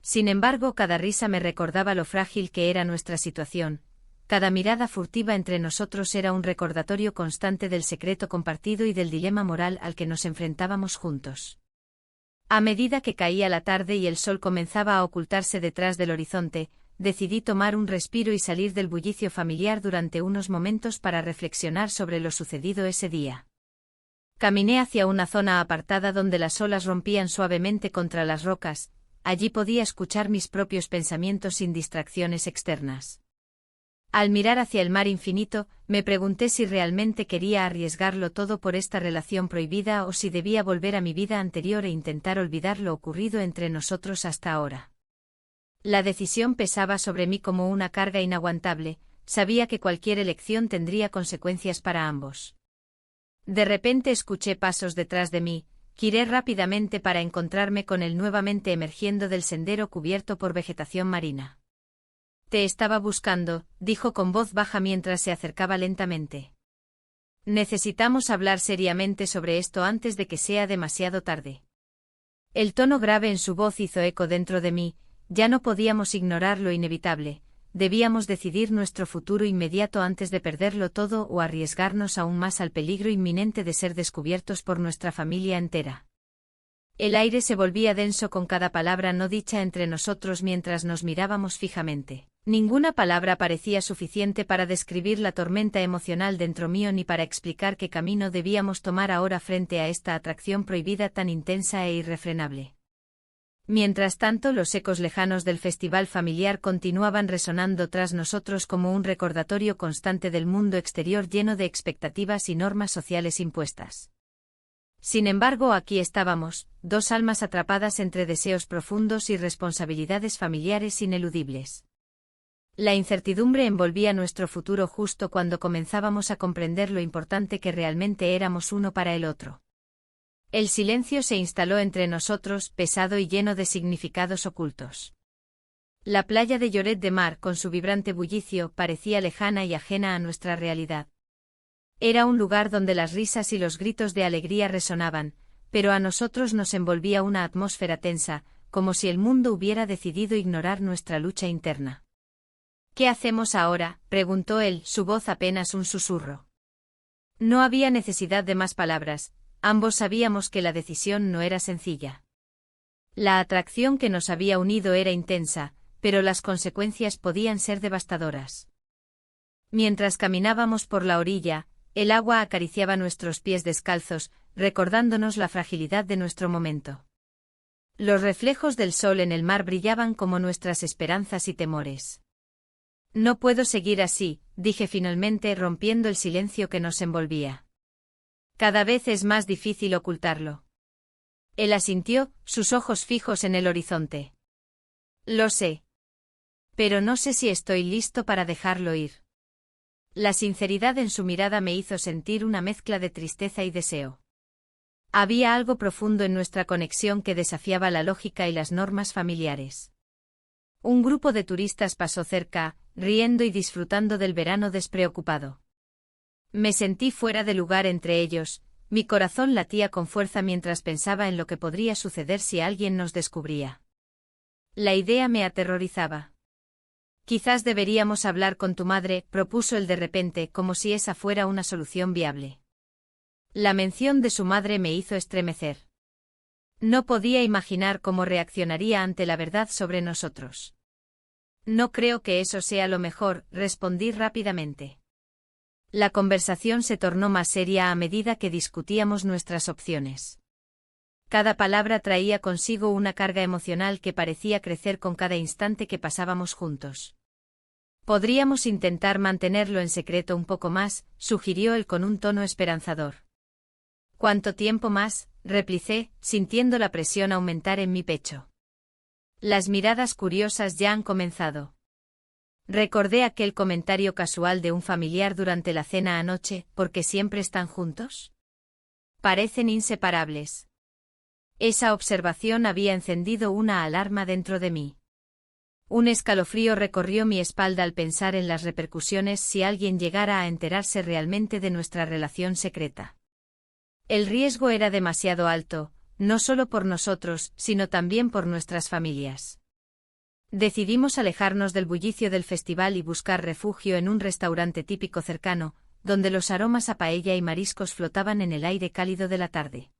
Sin embargo, cada risa me recordaba lo frágil que era nuestra situación, cada mirada furtiva entre nosotros era un recordatorio constante del secreto compartido y del dilema moral al que nos enfrentábamos juntos. A medida que caía la tarde y el sol comenzaba a ocultarse detrás del horizonte, decidí tomar un respiro y salir del bullicio familiar durante unos momentos para reflexionar sobre lo sucedido ese día. Caminé hacia una zona apartada donde las olas rompían suavemente contra las rocas, allí podía escuchar mis propios pensamientos sin distracciones externas. Al mirar hacia el mar infinito, me pregunté si realmente quería arriesgarlo todo por esta relación prohibida o si debía volver a mi vida anterior e intentar olvidar lo ocurrido entre nosotros hasta ahora. La decisión pesaba sobre mí como una carga inaguantable, sabía que cualquier elección tendría consecuencias para ambos. De repente escuché pasos detrás de mí, giré rápidamente para encontrarme con él nuevamente emergiendo del sendero cubierto por vegetación marina. Te estaba buscando, dijo con voz baja mientras se acercaba lentamente. Necesitamos hablar seriamente sobre esto antes de que sea demasiado tarde. El tono grave en su voz hizo eco dentro de mí, ya no podíamos ignorar lo inevitable, debíamos decidir nuestro futuro inmediato antes de perderlo todo o arriesgarnos aún más al peligro inminente de ser descubiertos por nuestra familia entera. El aire se volvía denso con cada palabra no dicha entre nosotros mientras nos mirábamos fijamente. Ninguna palabra parecía suficiente para describir la tormenta emocional dentro mío ni para explicar qué camino debíamos tomar ahora frente a esta atracción prohibida tan intensa e irrefrenable. Mientras tanto, los ecos lejanos del festival familiar continuaban resonando tras nosotros como un recordatorio constante del mundo exterior lleno de expectativas y normas sociales impuestas. Sin embargo, aquí estábamos, dos almas atrapadas entre deseos profundos y responsabilidades familiares ineludibles. La incertidumbre envolvía nuestro futuro justo cuando comenzábamos a comprender lo importante que realmente éramos uno para el otro. El silencio se instaló entre nosotros, pesado y lleno de significados ocultos. La playa de Lloret de Mar, con su vibrante bullicio, parecía lejana y ajena a nuestra realidad. Era un lugar donde las risas y los gritos de alegría resonaban, pero a nosotros nos envolvía una atmósfera tensa, como si el mundo hubiera decidido ignorar nuestra lucha interna. ¿Qué hacemos ahora?, preguntó él, su voz apenas un susurro. No había necesidad de más palabras, ambos sabíamos que la decisión no era sencilla. La atracción que nos había unido era intensa, pero las consecuencias podían ser devastadoras. Mientras caminábamos por la orilla, el agua acariciaba nuestros pies descalzos, recordándonos la fragilidad de nuestro momento. Los reflejos del sol en el mar brillaban como nuestras esperanzas y temores. No puedo seguir así, dije finalmente rompiendo el silencio que nos envolvía. Cada vez es más difícil ocultarlo. Él asintió, sus ojos fijos en el horizonte. Lo sé. Pero no sé si estoy listo para dejarlo ir. La sinceridad en su mirada me hizo sentir una mezcla de tristeza y deseo. Había algo profundo en nuestra conexión que desafiaba la lógica y las normas familiares. Un grupo de turistas pasó cerca, riendo y disfrutando del verano despreocupado. Me sentí fuera de lugar entre ellos, mi corazón latía con fuerza mientras pensaba en lo que podría suceder si alguien nos descubría. La idea me aterrorizaba. Quizás deberíamos hablar con tu madre, propuso él de repente, como si esa fuera una solución viable. La mención de su madre me hizo estremecer. No podía imaginar cómo reaccionaría ante la verdad sobre nosotros. No creo que eso sea lo mejor, respondí rápidamente. La conversación se tornó más seria a medida que discutíamos nuestras opciones. Cada palabra traía consigo una carga emocional que parecía crecer con cada instante que pasábamos juntos. Podríamos intentar mantenerlo en secreto un poco más, sugirió él con un tono esperanzador. ¿Cuánto tiempo más?, replicé, sintiendo la presión aumentar en mi pecho. Las miradas curiosas ya han comenzado. Recordé aquel comentario casual de un familiar durante la cena anoche, ¿porque siempre están juntos? Parecen inseparables. Esa observación había encendido una alarma dentro de mí. Un escalofrío recorrió mi espalda al pensar en las repercusiones si alguien llegara a enterarse realmente de nuestra relación secreta. El riesgo era demasiado alto, no solo por nosotros, sino también por nuestras familias. Decidimos alejarnos del bullicio del festival y buscar refugio en un restaurante típico cercano, donde los aromas a paella y mariscos flotaban en el aire cálido de la tarde.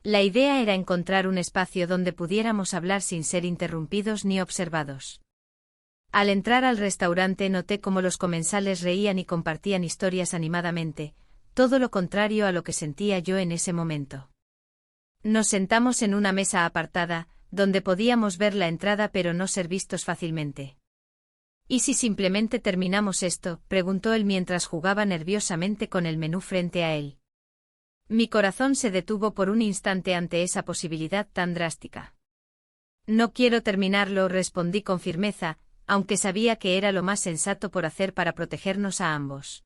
La idea era encontrar un espacio donde pudiéramos hablar sin ser interrumpidos ni observados. Al entrar al restaurante noté cómo los comensales reían y compartían historias animadamente, todo lo contrario a lo que sentía yo en ese momento. Nos sentamos en una mesa apartada, donde podíamos ver la entrada pero no ser vistos fácilmente. ¿Y si simplemente terminamos esto?, preguntó él mientras jugaba nerviosamente con el menú frente a él. Mi corazón se detuvo por un instante ante esa posibilidad tan drástica. No quiero terminarlo, respondí con firmeza, aunque sabía que era lo más sensato por hacer para protegernos a ambos.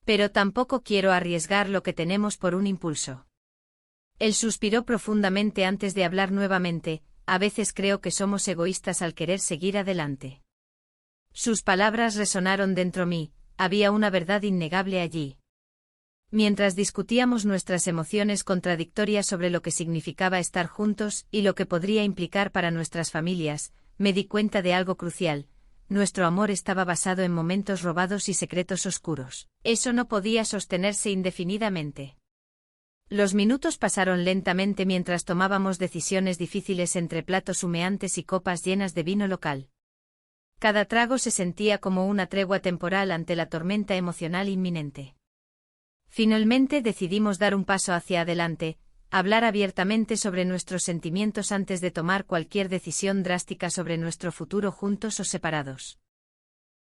Pero tampoco quiero arriesgar lo que tenemos por un impulso. Él suspiró profundamente antes de hablar nuevamente, a veces creo que somos egoístas al querer seguir adelante. Sus palabras resonaron dentro mí, había una verdad innegable allí. Mientras discutíamos nuestras emociones contradictorias sobre lo que significaba estar juntos y lo que podría implicar para nuestras familias, me di cuenta de algo crucial: nuestro amor estaba basado en momentos robados y secretos oscuros. Eso no podía sostenerse indefinidamente. Los minutos pasaron lentamente mientras tomábamos decisiones difíciles entre platos humeantes y copas llenas de vino local. Cada trago se sentía como una tregua temporal ante la tormenta emocional inminente. Finalmente decidimos dar un paso hacia adelante, hablar abiertamente sobre nuestros sentimientos antes de tomar cualquier decisión drástica sobre nuestro futuro juntos o separados.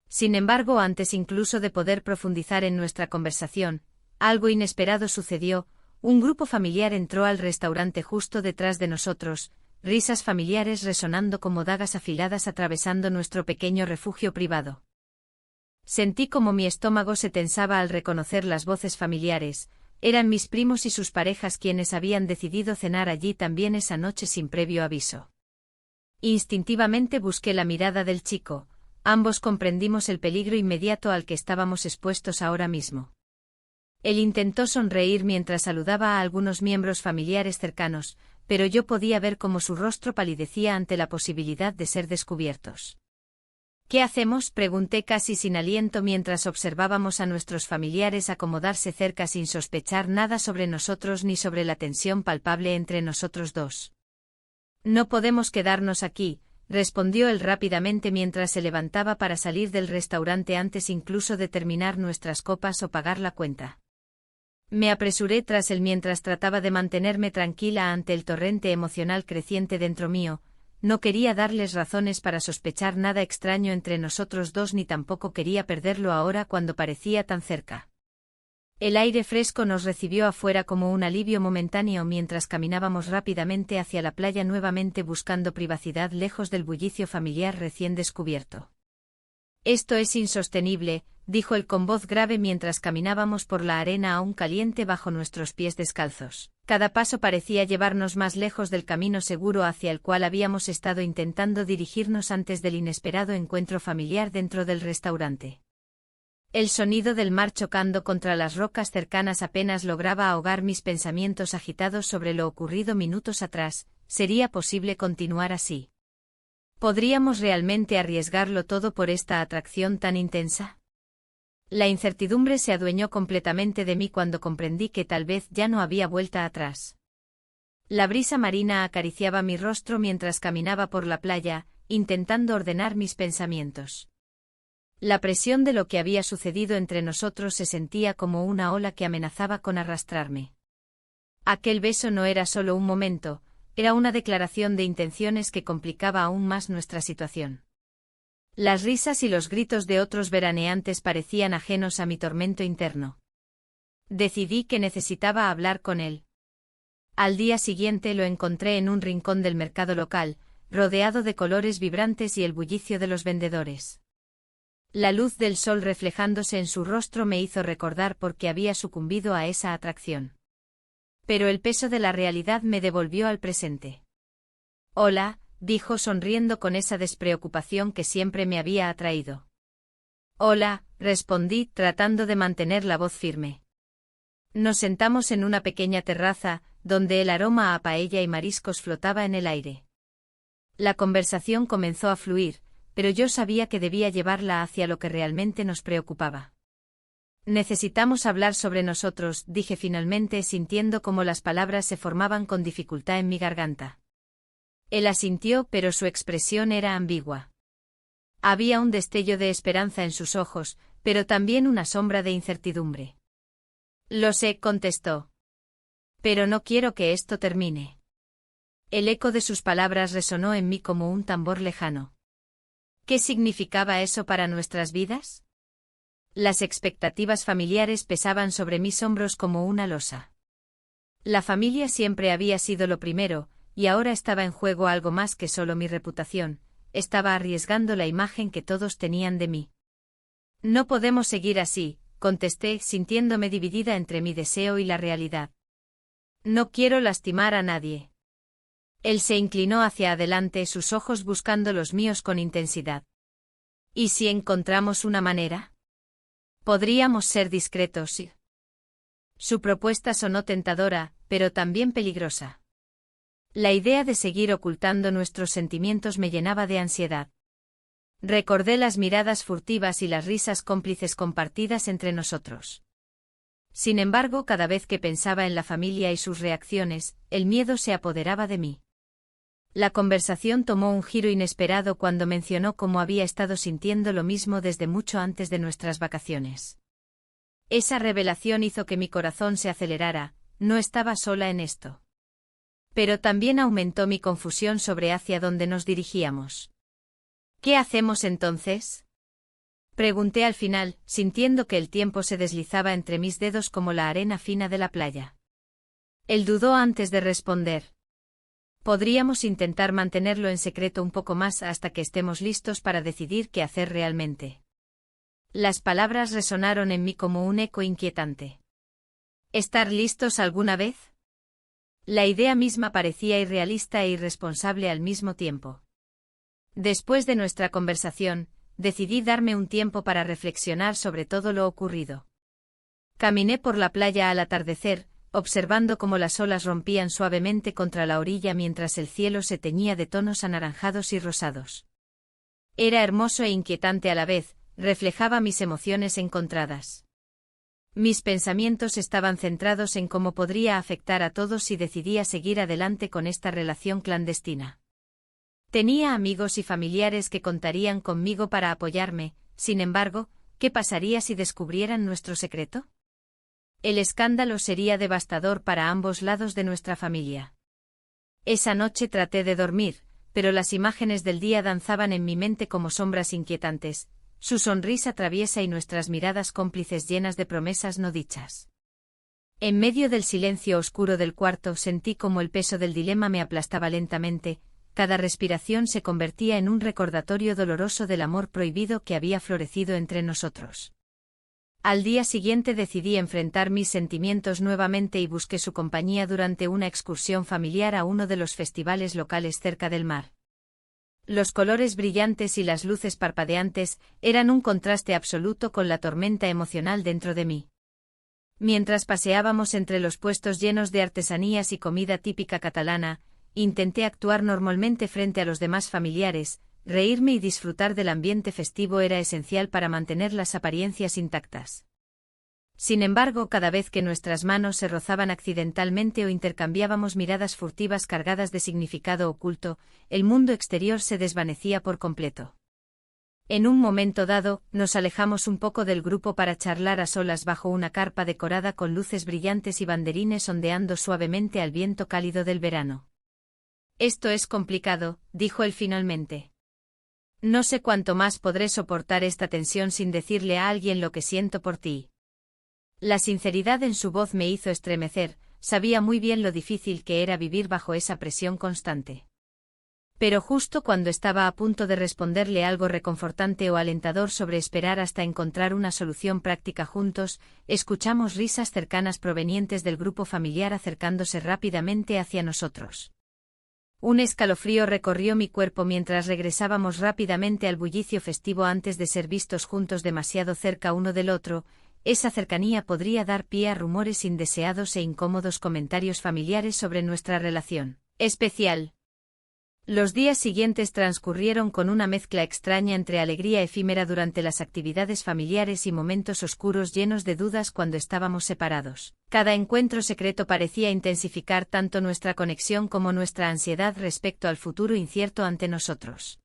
Sin embargo, antes incluso de poder profundizar en nuestra conversación, algo inesperado sucedió. Un grupo familiar entró al restaurante justo detrás de nosotros, risas familiares resonando como dagas afiladas atravesando nuestro pequeño refugio privado. Sentí como mi estómago se tensaba al reconocer las voces familiares. Eran mis primos y sus parejas quienes habían decidido cenar allí también esa noche sin previo aviso. Instintivamente busqué la mirada del chico, ambos comprendimos el peligro inmediato al que estábamos expuestos ahora mismo. Él intentó sonreír mientras saludaba a algunos miembros familiares cercanos, pero yo podía ver cómo su rostro palidecía ante la posibilidad de ser descubiertos. ¿Qué hacemos?, pregunté casi sin aliento mientras observábamos a nuestros familiares acomodarse cerca sin sospechar nada sobre nosotros ni sobre la tensión palpable entre nosotros dos. No podemos quedarnos aquí, respondió él rápidamente mientras se levantaba para salir del restaurante antes incluso de terminar nuestras copas o pagar la cuenta. Me apresuré tras él mientras trataba de mantenerme tranquila ante el torrente emocional creciente dentro mío. No quería darles razones para sospechar nada extraño entre nosotros dos ni tampoco quería perderlo ahora cuando parecía tan cerca. El aire fresco nos recibió afuera como un alivio momentáneo mientras caminábamos rápidamente hacia la playa nuevamente buscando privacidad lejos del bullicio familiar recién descubierto. Esto es insostenible, dijo él con voz grave mientras caminábamos por la arena aún caliente bajo nuestros pies descalzos. Cada paso parecía llevarnos más lejos del camino seguro hacia el cual habíamos estado intentando dirigirnos antes del inesperado encuentro familiar dentro del restaurante. El sonido del mar chocando contra las rocas cercanas apenas lograba ahogar mis pensamientos agitados sobre lo ocurrido minutos atrás. ¿Sería posible continuar así? ¿Podríamos realmente arriesgarlo todo por esta atracción tan intensa? La incertidumbre se adueñó completamente de mí cuando comprendí que tal vez ya no había vuelta atrás. La brisa marina acariciaba mi rostro mientras caminaba por la playa, intentando ordenar mis pensamientos. La presión de lo que había sucedido entre nosotros se sentía como una ola que amenazaba con arrastrarme. Aquel beso no era solo un momento, era una declaración de intenciones que complicaba aún más nuestra situación. Las risas y los gritos de otros veraneantes parecían ajenos a mi tormento interno. Decidí que necesitaba hablar con él. Al día siguiente lo encontré en un rincón del mercado local, rodeado de colores vibrantes y el bullicio de los vendedores. La luz del sol reflejándose en su rostro me hizo recordar por qué había sucumbido a esa atracción. Pero el peso de la realidad me devolvió al presente. «Hola», dijo sonriendo con esa despreocupación que siempre me había atraído. «Hola», respondí, tratando de mantener la voz firme. Nos sentamos en una pequeña terraza, donde el aroma a paella y mariscos flotaba en el aire. La conversación comenzó a fluir, pero yo sabía que debía llevarla hacia lo que realmente nos preocupaba. «Necesitamos hablar sobre nosotros», dije finalmente, sintiendo cómo las palabras se formaban con dificultad en mi garganta. Él asintió, pero su expresión era ambigua. Había un destello de esperanza en sus ojos, pero también una sombra de incertidumbre. «Lo sé», contestó. «Pero no quiero que esto termine». El eco de sus palabras resonó en mí como un tambor lejano. ¿Qué significaba eso para nuestras vidas? Las expectativas familiares pesaban sobre mis hombros como una losa. La familia siempre había sido lo primero, y ahora estaba en juego algo más que solo mi reputación, estaba arriesgando la imagen que todos tenían de mí. «No podemos seguir así», contesté, sintiéndome dividida entre mi deseo y la realidad. «No quiero lastimar a nadie». Él se inclinó hacia adelante, sus ojos buscando los míos con intensidad. «¿Y si encontramos una manera? Podríamos ser discretos, sí». Su propuesta sonó tentadora, pero también peligrosa. La idea de seguir ocultando nuestros sentimientos me llenaba de ansiedad. Recordé las miradas furtivas y las risas cómplices compartidas entre nosotros. Sin embargo, cada vez que pensaba en la familia y sus reacciones, el miedo se apoderaba de mí. La conversación tomó un giro inesperado cuando mencionó cómo había estado sintiendo lo mismo desde mucho antes de nuestras vacaciones. Esa revelación hizo que mi corazón se acelerara, no estaba sola en esto. Pero también aumentó mi confusión sobre hacia dónde nos dirigíamos. «¿Qué hacemos entonces?», pregunté al final, sintiendo que el tiempo se deslizaba entre mis dedos como la arena fina de la playa. Él dudó antes de responder. «Podríamos intentar mantenerlo en secreto un poco más hasta que estemos listos para decidir qué hacer realmente». Las palabras resonaron en mí como un eco inquietante. «¿Estar listos alguna vez?». La idea misma parecía irrealista e irresponsable al mismo tiempo. Después de nuestra conversación, decidí darme un tiempo para reflexionar sobre todo lo ocurrido. Caminé por la playa al atardecer, observando cómo las olas rompían suavemente contra la orilla mientras el cielo se teñía de tonos anaranjados y rosados. Era hermoso e inquietante a la vez, reflejaba mis emociones encontradas. Mis pensamientos estaban centrados en cómo podría afectar a todos si decidía seguir adelante con esta relación clandestina. Tenía amigos y familiares que contarían conmigo para apoyarme, sin embargo, ¿qué pasaría si descubrieran nuestro secreto? El escándalo sería devastador para ambos lados de nuestra familia. Esa noche traté de dormir, pero las imágenes del día danzaban en mi mente como sombras inquietantes, su sonrisa traviesa y nuestras miradas cómplices llenas de promesas no dichas. En medio del silencio oscuro del cuarto sentí como el peso del dilema me aplastaba lentamente, cada respiración se convertía en un recordatorio doloroso del amor prohibido que había florecido entre nosotros. Al día siguiente decidí enfrentar mis sentimientos nuevamente y busqué su compañía durante una excursión familiar a uno de los festivales locales cerca del mar. Los colores brillantes y las luces parpadeantes eran un contraste absoluto con la tormenta emocional dentro de mí. Mientras paseábamos entre los puestos llenos de artesanías y comida típica catalana, intenté actuar normalmente frente a los demás familiares, reírme y disfrutar del ambiente festivo era esencial para mantener las apariencias intactas. Sin embargo, cada vez que nuestras manos se rozaban accidentalmente o intercambiábamos miradas furtivas cargadas de significado oculto, el mundo exterior se desvanecía por completo. En un momento dado, nos alejamos un poco del grupo para charlar a solas bajo una carpa decorada con luces brillantes y banderines ondeando suavemente al viento cálido del verano. «Esto es complicado», dijo él finalmente. No sé cuánto más podré soportar esta tensión sin decirle a alguien lo que siento por ti. La sinceridad en su voz me hizo estremecer, sabía muy bien lo difícil que era vivir bajo esa presión constante. Pero justo cuando estaba a punto de responderle algo reconfortante o alentador sobre esperar hasta encontrar una solución práctica juntos, escuchamos risas cercanas provenientes del grupo familiar acercándose rápidamente hacia nosotros. Un escalofrío recorrió mi cuerpo mientras regresábamos rápidamente al bullicio festivo antes de ser vistos juntos demasiado cerca uno del otro. Esa cercanía podría dar pie a rumores indeseados e incómodos comentarios familiares sobre nuestra relación especial. Los días siguientes transcurrieron con una mezcla extraña entre alegría efímera durante las actividades familiares y momentos oscuros llenos de dudas cuando estábamos separados. Cada encuentro secreto parecía intensificar tanto nuestra conexión como nuestra ansiedad respecto al futuro incierto ante nosotros.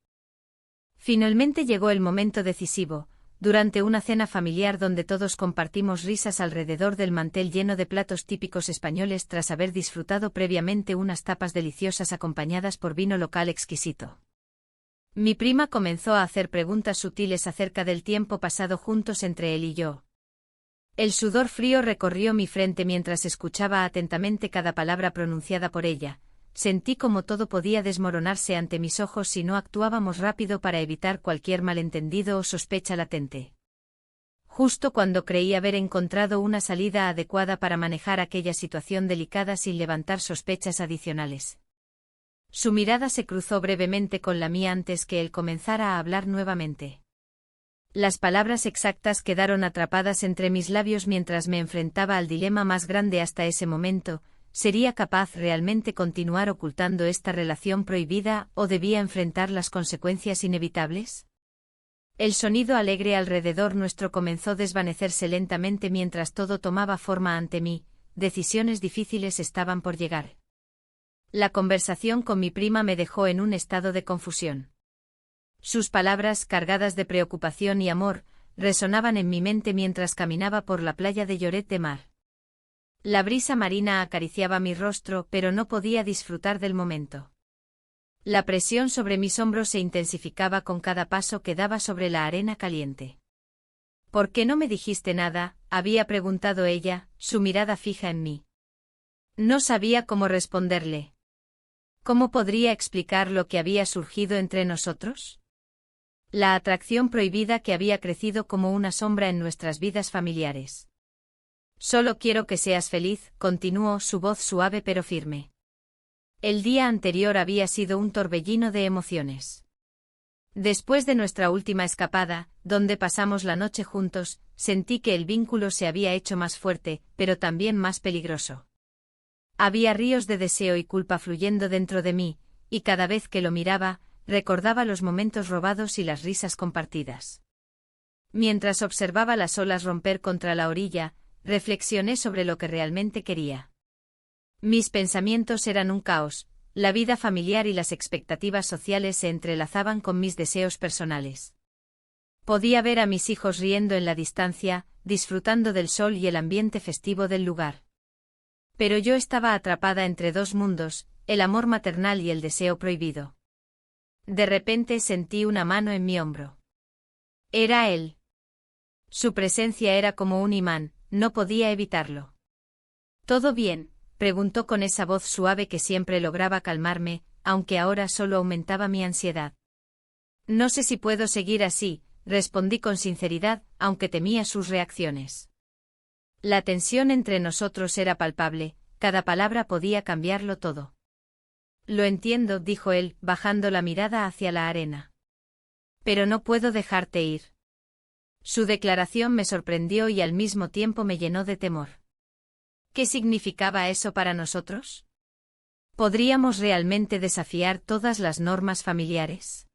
Finalmente llegó el momento decisivo. Durante una cena familiar donde todos compartimos risas alrededor del mantel lleno de platos típicos españoles tras haber disfrutado previamente unas tapas deliciosas acompañadas por vino local exquisito. Mi prima comenzó a hacer preguntas sutiles acerca del tiempo pasado juntos entre él y yo. El sudor frío recorrió mi frente mientras escuchaba atentamente cada palabra pronunciada por ella. Sentí como todo podía desmoronarse ante mis ojos si no actuábamos rápido para evitar cualquier malentendido o sospecha latente. Justo cuando creí haber encontrado una salida adecuada para manejar aquella situación delicada sin levantar sospechas adicionales. Su mirada se cruzó brevemente con la mía antes que él comenzara a hablar nuevamente. Las palabras exactas quedaron atrapadas entre mis labios mientras me enfrentaba al dilema más grande hasta ese momento. ¿Sería capaz realmente continuar ocultando esta relación prohibida o debía enfrentar las consecuencias inevitables? El sonido alegre alrededor nuestro comenzó a desvanecerse lentamente mientras todo tomaba forma ante mí. Decisiones difíciles estaban por llegar. La conversación con mi prima me dejó en un estado de confusión. Sus palabras, cargadas de preocupación y amor, resonaban en mi mente mientras caminaba por la playa de Lloret de Mar. La brisa marina acariciaba mi rostro, pero no podía disfrutar del momento. La presión sobre mis hombros se intensificaba con cada paso que daba sobre la arena caliente. ¿Por qué no me dijiste nada?, había preguntado ella, su mirada fija en mí. No sabía cómo responderle. ¿Cómo podría explicar lo que había surgido entre nosotros? La atracción prohibida que había crecido como una sombra en nuestras vidas familiares. Solo quiero que seas feliz, continuó, su voz suave pero firme. El día anterior había sido un torbellino de emociones. Después de nuestra última escapada, donde pasamos la noche juntos, sentí que el vínculo se había hecho más fuerte, pero también más peligroso. Había ríos de deseo y culpa fluyendo dentro de mí, y cada vez que lo miraba, recordaba los momentos robados y las risas compartidas. Mientras observaba las olas romper contra la orilla, reflexioné sobre lo que realmente quería. Mis pensamientos eran un caos, la vida familiar y las expectativas sociales se entrelazaban con mis deseos personales. Podía ver a mis hijos riendo en la distancia, disfrutando del sol y el ambiente festivo del lugar. Pero yo estaba atrapada entre dos mundos, el amor maternal y el deseo prohibido. De repente sentí una mano en mi hombro. Era él. Su presencia era como un imán, no podía evitarlo. ¿Todo bien?, preguntó con esa voz suave que siempre lograba calmarme, aunque ahora solo aumentaba mi ansiedad. No sé si puedo seguir así, respondí con sinceridad, aunque temía sus reacciones. La tensión entre nosotros era palpable, cada palabra podía cambiarlo todo. Lo entiendo, dijo él, bajando la mirada hacia la arena. Pero no puedo dejarte ir. Su declaración me sorprendió y al mismo tiempo me llenó de temor. ¿Qué significaba eso para nosotros? ¿Podríamos realmente desafiar todas las normas familiares?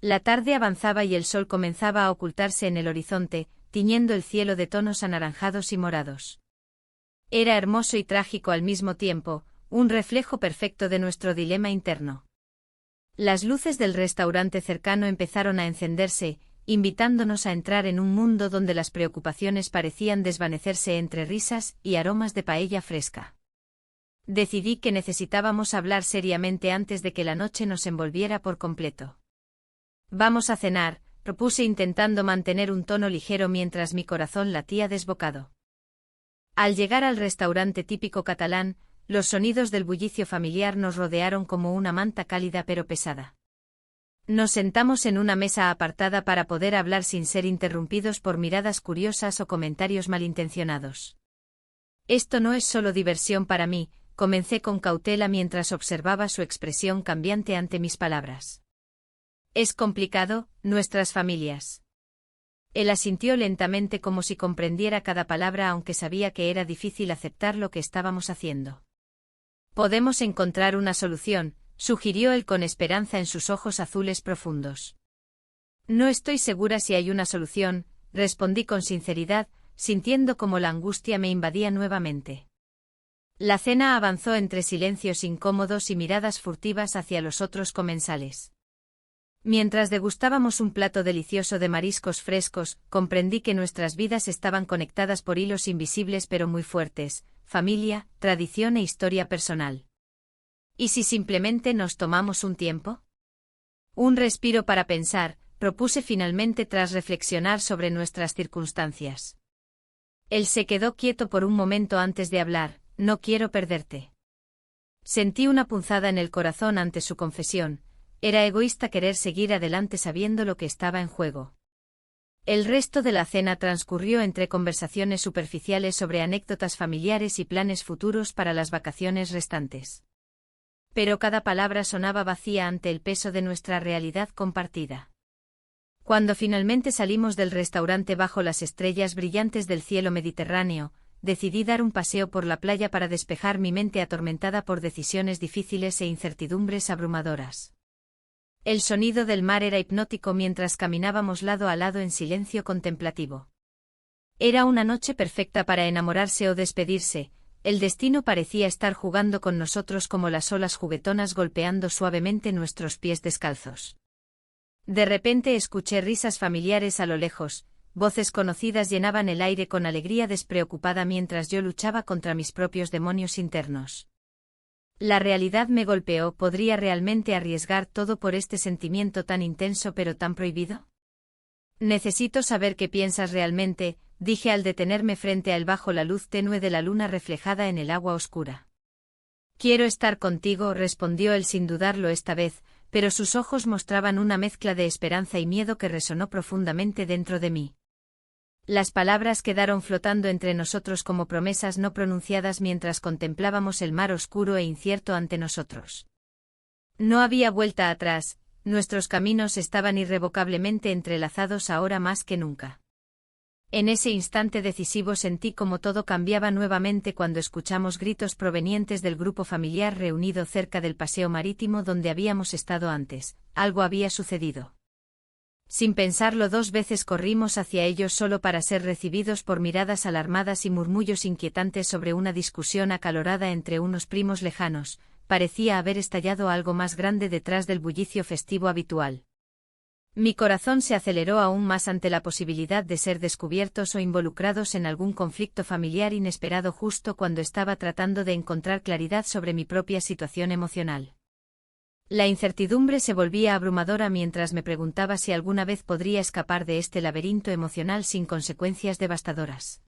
La tarde avanzaba y el sol comenzaba a ocultarse en el horizonte, tiñendo el cielo de tonos anaranjados y morados. Era hermoso y trágico al mismo tiempo, un reflejo perfecto de nuestro dilema interno. Las luces del restaurante cercano empezaron a encenderse, invitándonos a entrar en un mundo donde las preocupaciones parecían desvanecerse entre risas y aromas de paella fresca. Decidí que necesitábamos hablar seriamente antes de que la noche nos envolviera por completo. Vamos a cenar, propuse intentando mantener un tono ligero mientras mi corazón latía desbocado. Al llegar al restaurante típico catalán, los sonidos del bullicio familiar nos rodearon como una manta cálida pero pesada. Nos sentamos en una mesa apartada para poder hablar sin ser interrumpidos por miradas curiosas o comentarios malintencionados. Esto no es solo diversión para mí, comencé con cautela mientras observaba su expresión cambiante ante mis palabras. Es complicado, nuestras familias. Él asintió lentamente como si comprendiera cada palabra aunque sabía que era difícil aceptar lo que estábamos haciendo. Podemos encontrar una solución, sugirió él con esperanza en sus ojos azules profundos. No estoy segura si hay una solución, respondí con sinceridad, sintiendo como la angustia me invadía nuevamente. La cena avanzó entre silencios incómodos y miradas furtivas hacia los otros comensales. Mientras degustábamos un plato delicioso de mariscos frescos, comprendí que nuestras vidas estaban conectadas por hilos invisibles pero muy fuertes, familia, tradición e historia personal. ¿Y si simplemente nos tomamos un tiempo? Un respiro para pensar, propuse finalmente tras reflexionar sobre nuestras circunstancias. Él se quedó quieto por un momento antes de hablar, no quiero perderte. Sentí una punzada en el corazón ante su confesión, era egoísta querer seguir adelante sabiendo lo que estaba en juego. El resto de la cena transcurrió entre conversaciones superficiales sobre anécdotas familiares y planes futuros para las vacaciones restantes. Pero cada palabra sonaba vacía ante el peso de nuestra realidad compartida. Cuando finalmente salimos del restaurante bajo las estrellas brillantes del cielo mediterráneo, decidí dar un paseo por la playa para despejar mi mente atormentada por decisiones difíciles e incertidumbres abrumadoras. El sonido del mar era hipnótico mientras caminábamos lado a lado en silencio contemplativo. Era una noche perfecta para enamorarse o despedirse. El destino parecía estar jugando con nosotros como las olas juguetonas golpeando suavemente nuestros pies descalzos. De repente escuché risas familiares a lo lejos, voces conocidas llenaban el aire con alegría despreocupada mientras yo luchaba contra mis propios demonios internos. La realidad me golpeó, ¿podría realmente arriesgar todo por este sentimiento tan intenso pero tan prohibido? Necesito saber qué piensas realmente, dije al detenerme frente a él bajo la luz tenue de la luna reflejada en el agua oscura. Quiero estar contigo, respondió él sin dudarlo esta vez, pero sus ojos mostraban una mezcla de esperanza y miedo que resonó profundamente dentro de mí. Las palabras quedaron flotando entre nosotros como promesas no pronunciadas mientras contemplábamos el mar oscuro e incierto ante nosotros. No había vuelta atrás, nuestros caminos estaban irrevocablemente entrelazados ahora más que nunca. En ese instante decisivo sentí como todo cambiaba nuevamente cuando escuchamos gritos provenientes del grupo familiar reunido cerca del paseo marítimo donde habíamos estado antes. Algo había sucedido. Sin pensarlo dos veces corrimos hacia ellos solo para ser recibidos por miradas alarmadas y murmullos inquietantes sobre una discusión acalorada entre unos primos lejanos. Parecía haber estallado algo más grande detrás del bullicio festivo habitual. Mi corazón se aceleró aún más ante la posibilidad de ser descubiertos o involucrados en algún conflicto familiar inesperado justo cuando estaba tratando de encontrar claridad sobre mi propia situación emocional. La incertidumbre se volvía abrumadora mientras me preguntaba si alguna vez podría escapar de este laberinto emocional sin consecuencias devastadoras.